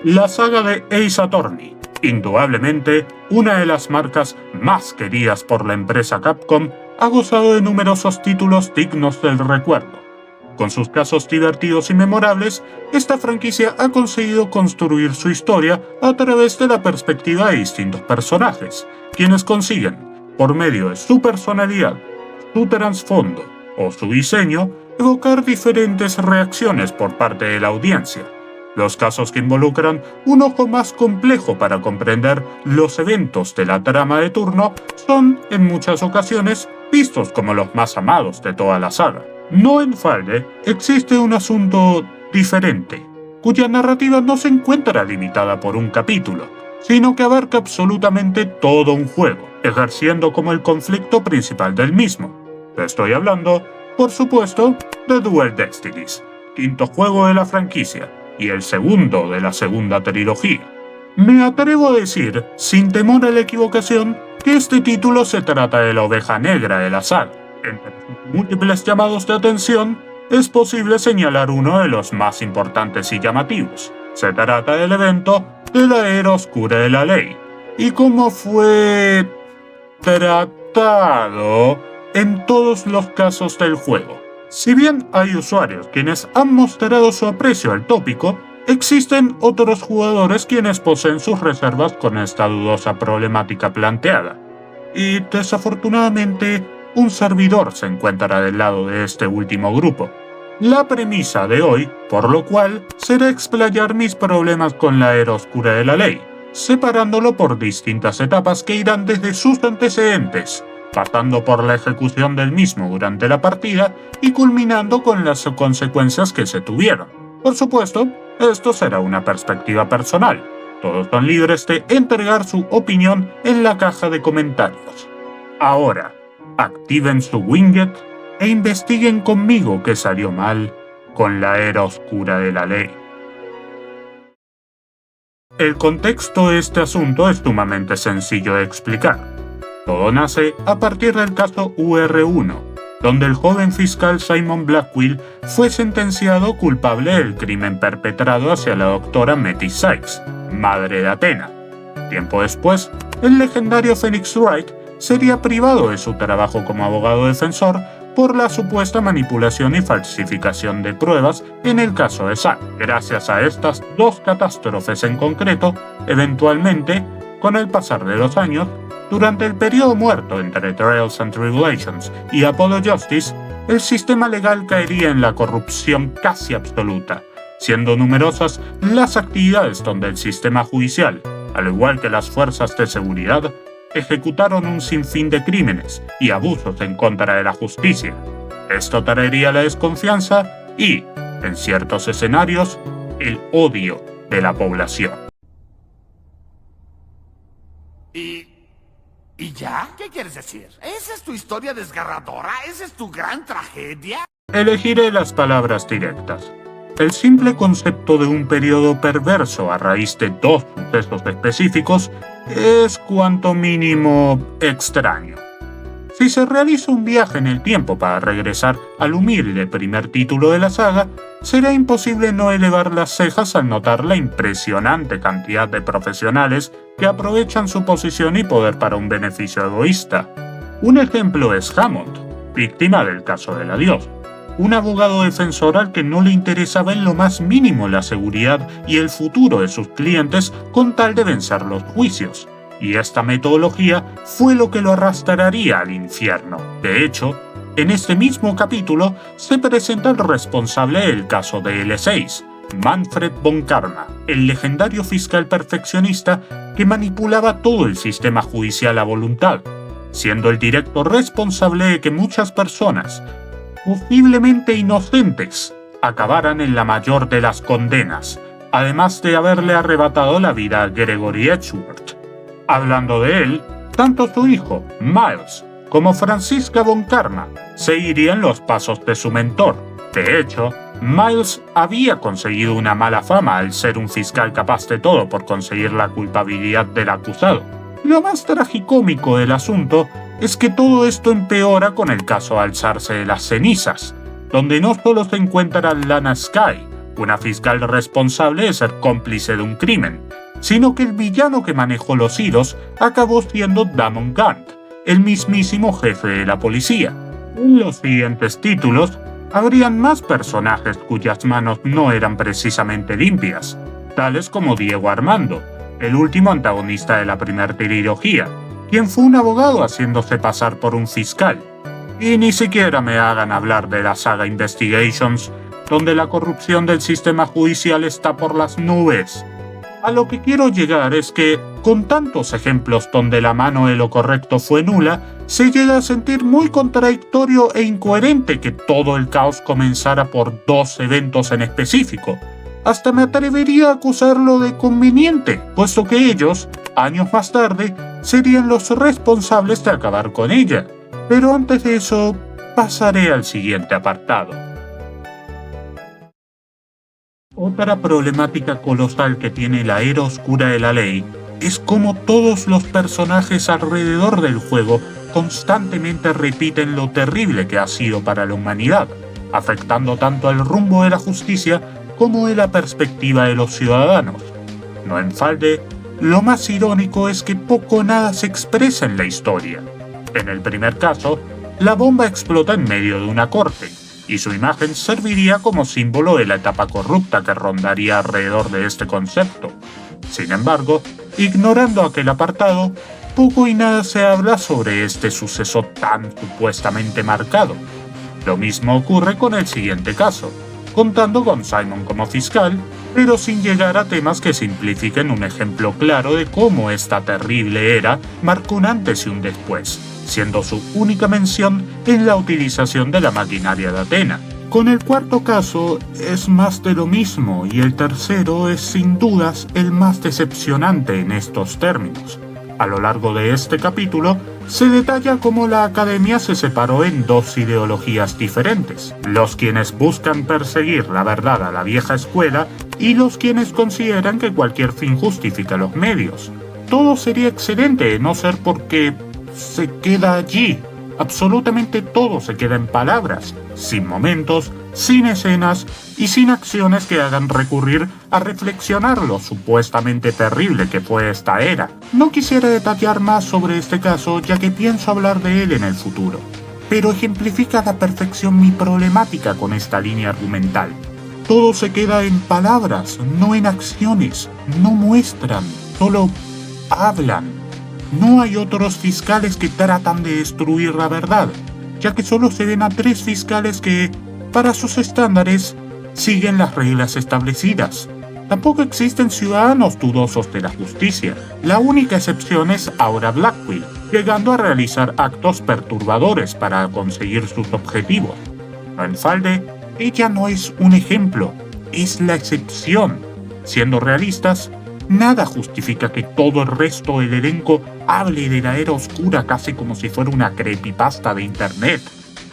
La saga de Ace Attorney, indudablemente una de las marcas más queridas por la empresa Capcom, ha gozado de numerosos títulos dignos del recuerdo. Con sus casos divertidos y memorables, esta franquicia ha conseguido construir su historia a través de la perspectiva de distintos personajes, quienes consiguen, por medio de su personalidad, su trasfondo o su diseño, evocar diferentes reacciones por parte de la audiencia. Los casos que involucran un ojo más complejo para comprender los eventos de la trama de turno son, en muchas ocasiones, vistos como los más amados de toda la saga. No en balde, existe un asunto diferente, cuya narrativa no se encuentra limitada por un capítulo, sino que abarca absolutamente todo un juego, ejerciendo como el conflicto principal del mismo. Estoy hablando, por supuesto, de Dual Destinies, quinto juego de la franquicia, y el segundo de la segunda trilogía. Me atrevo a decir, sin temor a la equivocación, que este título se trata de la oveja negra de la saga. Entre sus múltiples llamados de atención, es posible señalar uno de los más importantes y llamativos. Se trata del evento de la Era Oscura de la Ley, y cómo fue tratado en todos los casos del juego. Si bien hay usuarios quienes han mostrado su aprecio al tópico, existen otros jugadores quienes poseen sus reservas con esta dudosa problemática planteada. Y desafortunadamente, un servidor se encuentra del lado de este último grupo. La premisa de hoy, por lo cual, será explayar mis problemas con la Era Oscura de la Ley, separándolo por distintas etapas que irán desde sus antecedentes, pasando por la ejecución del mismo durante la partida y culminando con las consecuencias que se tuvieron. Por supuesto, esto será una perspectiva personal. Todos son libres de entregar su opinión en la caja de comentarios. Ahora, activen su widget e investiguen conmigo qué salió mal con la Era Oscura de la Ley. El contexto de este asunto es sumamente sencillo de explicar. Todo nace a partir del caso UR1, donde el joven fiscal Simon Blackwell fue sentenciado culpable del crimen perpetrado hacia la doctora Metis Sykes, madre de Athena. Tiempo después, el legendario Phoenix Wright sería privado de su trabajo como abogado defensor por la supuesta manipulación y falsificación de pruebas en el caso de Zack. Gracias a estas dos catástrofes en concreto, eventualmente, con el pasar de los años, durante el periodo muerto entre Trials and Tribulations y Apollo Justice, el sistema legal caería en la corrupción casi absoluta, siendo numerosas las actividades donde el sistema judicial, al igual que las fuerzas de seguridad, ejecutaron un sinfín de crímenes y abusos en contra de la justicia. Esto traería la desconfianza y, en ciertos escenarios, el odio de la población. ¿Y ya? ¿Qué quieres decir? ¿Esa es tu historia desgarradora? ¿Esa es tu gran tragedia? Elegiré las palabras directas. El simple concepto de un periodo perverso a raíz de dos sucesos específicos es cuanto mínimo extraño. Si se realiza un viaje en el tiempo para regresar al humilde primer título de la saga, será imposible no elevar las cejas al notar la impresionante cantidad de profesionales que aprovechan su posición y poder para un beneficio egoísta. Un ejemplo es Hammond, víctima del caso del adiós. Un abogado defensor al que no le interesaba en lo más mínimo la seguridad y el futuro de sus clientes con tal de vencer los juicios. Y esta metodología fue lo que lo arrastraría al infierno. De hecho, en este mismo capítulo se presenta el responsable del caso de L6, Manfred von Karma, el legendario fiscal perfeccionista que manipulaba todo el sistema judicial a voluntad, siendo el directo responsable de que muchas personas, posiblemente inocentes, acabaran en la mayor de las condenas, además de haberle arrebatado la vida a Gregory Edgeworth. Hablando de él, tanto su hijo, Miles, como Franziska von Karma seguirían los pasos de su mentor. De hecho, Miles había conseguido una mala fama al ser un fiscal capaz de todo por conseguir la culpabilidad del acusado. Lo más tragicómico del asunto es que todo esto empeora con el caso alzarse de las cenizas, donde no solo se encuentra Lana Skye, una fiscal responsable de ser cómplice de un crimen, sino que el villano que manejó los hilos acabó siendo Damon Gant, el mismísimo jefe de la policía. En los siguientes títulos, habrían más personajes cuyas manos no eran precisamente limpias, tales como Diego Armando, el último antagonista de la primera trilogía, quien fue un abogado haciéndose pasar por un fiscal. Y ni siquiera me hagan hablar de la saga Investigations, donde la corrupción del sistema judicial está por las nubes. A lo que quiero llegar es que, con tantos ejemplos donde la mano de lo correcto fue nula, se llega a sentir muy contradictorio e incoherente que todo el caos comenzara por dos eventos en específico. Hasta me atrevería a acusarlo de conveniente, puesto que ellos, años más tarde, serían los responsables de acabar con ella. Pero antes de eso, pasaré al siguiente apartado. Otra problemática colosal que tiene la era oscura de la ley es cómo todos los personajes alrededor del juego constantemente repiten lo terrible que ha sido para la humanidad, afectando tanto el rumbo de la justicia como de la perspectiva de los ciudadanos. No en balde, lo más irónico es que poco o nada se expresa en la historia. En el primer caso, la bomba explota en medio de una corte, y su imagen serviría como símbolo de la etapa corrupta que rondaría alrededor de este concepto. Sin embargo, ignorando aquel apartado, poco y nada se habla sobre este suceso tan supuestamente marcado. Lo mismo ocurre con el siguiente caso, contando con Simon como fiscal, pero sin llegar a temas que simplifiquen un ejemplo claro de cómo esta terrible era marcó un antes y un después, siendo su única mención en la utilización de la maquinaria de Athena. Con el cuarto caso es más de lo mismo y el tercero es sin dudas el más decepcionante en estos términos. A lo largo de este capítulo se detalla cómo la academia se separó en dos ideologías diferentes, los quienes buscan perseguir la verdad a la vieja escuela y los quienes consideran que cualquier fin justifica los medios. Todo sería excelente de no ser porque se queda allí. Absolutamente todo se queda en palabras, sin momentos, sin escenas y sin acciones que hagan recurrir a reflexionar lo supuestamente terrible que fue esta era. No quisiera detallar más sobre este caso ya que pienso hablar de él en el futuro, pero ejemplifica a la perfección mi problemática con esta línea argumental. Todo se queda en palabras, no en acciones, no muestran, solo hablan. No hay otros fiscales que tratan de destruir la verdad, ya que solo se ven a 3 fiscales que, para sus estándares, siguen las reglas establecidas. Tampoco existen ciudadanos dudosos de la justicia. La única excepción es Aura Blackwell, llegando a realizar actos perturbadores para conseguir sus objetivos. No en balde, ella no es un ejemplo, es la excepción. Siendo realistas, nada justifica que todo el resto del elenco hable de la era oscura casi como si fuera una creepypasta de internet,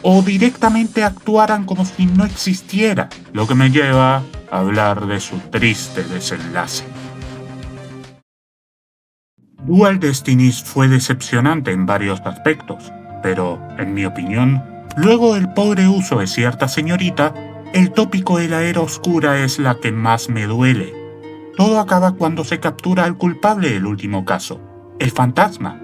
o directamente actuaran como si no existiera, lo que me lleva a hablar de su triste desenlace. Dual Destinies fue decepcionante en varios aspectos, pero, en mi opinión, luego del pobre uso de cierta señorita, el tópico de la era oscura es la que más me duele. Todo acaba cuando se captura al culpable del último caso, el fantasma.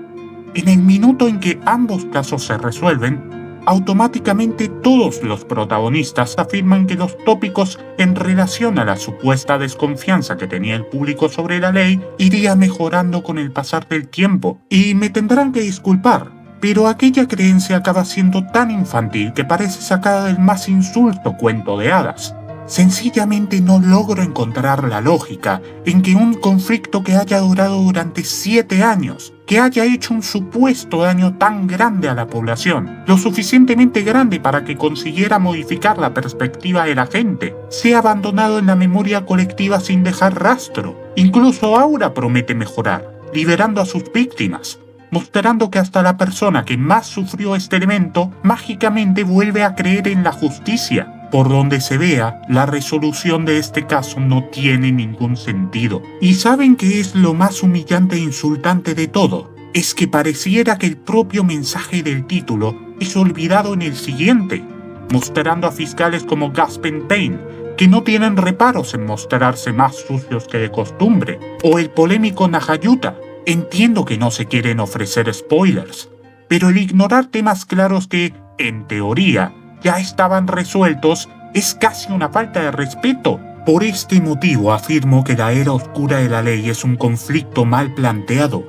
En el minuto en que ambos casos se resuelven, automáticamente todos los protagonistas afirman que los tópicos en relación a la supuesta desconfianza que tenía el público sobre la ley iría mejorando con el pasar del tiempo, y me tendrán que disculpar, pero aquella creencia acaba siendo tan infantil que parece sacada del más insulto cuento de hadas. Sencillamente no logro encontrar la lógica en que un conflicto que haya durado durante 7 años, que haya hecho un supuesto daño tan grande a la población, lo suficientemente grande para que consiguiera modificar la perspectiva de la gente, sea abandonado en la memoria colectiva sin dejar rastro. Incluso Aura promete mejorar, liberando a sus víctimas, mostrando que hasta la persona que más sufrió este evento mágicamente vuelve a creer en la justicia. Por donde se vea, la resolución de este caso no tiene ningún sentido. ¿Y saben qué es lo más humillante e insultante de todo? Es que pareciera que el propio mensaje del título es olvidado en el siguiente, mostrando a fiscales como Gaspin Payne, que no tienen reparos en mostrarse más sucios que de costumbre, o el polémico Nahayuta. Entiendo que no se quieren ofrecer spoilers, pero el ignorar temas claros que, en teoría, ya estaban resueltos es casi una falta de respeto. Por este motivo afirmo que la era oscura de la ley es un conflicto mal planteado.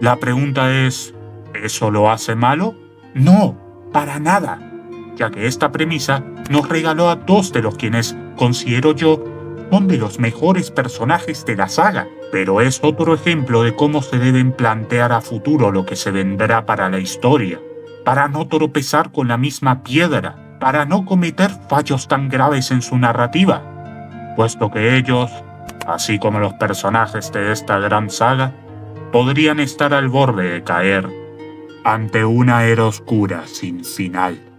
La pregunta es, ¿eso lo hace malo? No, para nada, ya que esta premisa nos regaló a dos de los quienes, considero yo, son de los mejores personajes de la saga, pero es otro ejemplo de cómo se deben plantear a futuro lo que se vendrá para la historia, para no tropezar con la misma piedra, para no cometer fallos tan graves en su narrativa, puesto que ellos, así como los personajes de esta gran saga, podrían estar al borde de caer ante una era oscura sin final.